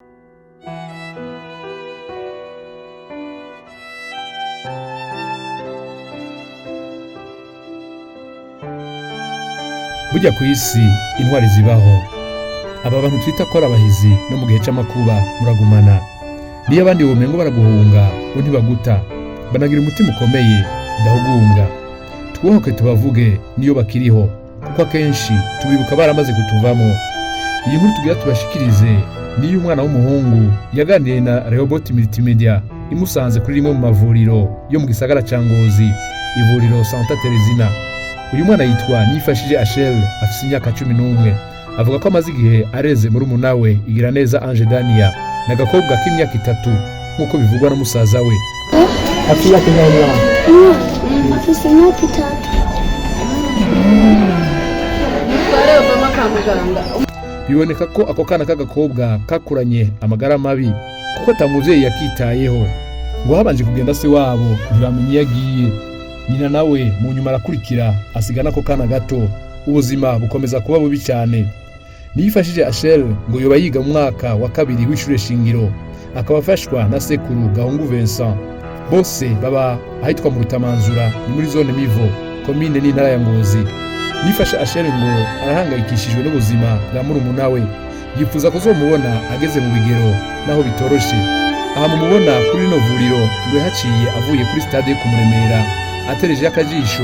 Burya ku isi intwari zibaho. Aba bantu twita ko ari abahizi no mu gihe cy'amakuba muragumana. Niyo abandi bomengo baraguhunga bo ntibaguta. Banagira umutima ukomeye udahugunga. Twohoke tubavuge niyo bakiriho kuko akenshi tubibuka baramaze kutuvamo. Iyi nkuru tugira tubashikirize niyo umwana w'umuhungu yaganiriye na Rehoboth Multimedia imusanze kuri rimwe mu mavuriro yo mu gisagara ca Ngozi, ivuriro Santa Teresina. Uyu mwana yitwa Nifashije Achel, afite imyaka 11. Avuga ko amaze igihe areze muri umunawe Igiraneza Ange Dania n'agakobwa k'imyaka 3 nk'uko bivugwa na musaza we. Afite imyaka 3. Afite imyaka 3. Biboneka ko ako kana k'agakobwa kakuranye amagara mabi kuko atamuvyeyi yakitayeho. Ngo habanje kugenda se wabo ntibamenye yagiye. Nyina nawe mu nyuma arakurikira asigana ko kana gato. Ubuzima bukomeza kuba bubi cyane. Nifashije Achel ngo yoba yiga mu mwaka wa 2 w'ishure shingiro, akaba afashwa na sekuru Gahungu Vincent. Bose baba ahitwa mu Rutamanzura ni muri zone Mivo, komine n'intara ya Ngozi. Nifasha Achel ngo arahangayikishijwe n'ubuzima bwa murumuna we. Yifuza kuzomubona ageze mu bigero naho bitoroshe. Aha mumubona kuri no vuriro ngo yahaciye avuye kuri stade yo kumuremera, atereje akajisho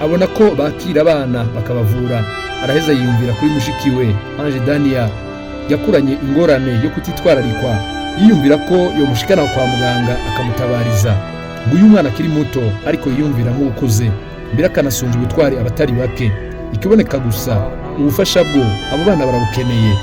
abona ko bakira abana bakabavura. Araheza yiyumvira kuri mushiki we Ange Dania yakuranye ingorane yo kutitwararikwa. Yiyumvira ko yo mushikana kwa muganga akamutabariza. Ngo uyu mwana akiri muto ariko yiyumvira nk'ukuze, mbere akanasumva ubutwari abatari bake. Ikiboneka gusa ubufasha bwo abo bana barabukeneye.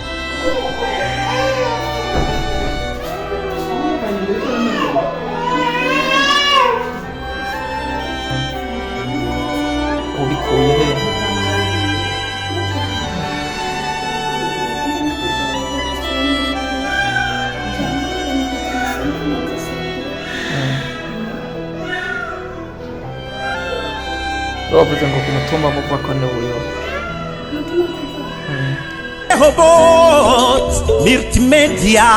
Bavuze ngo kumutuma mu kwako ne uyo. Rehoboth Multimedia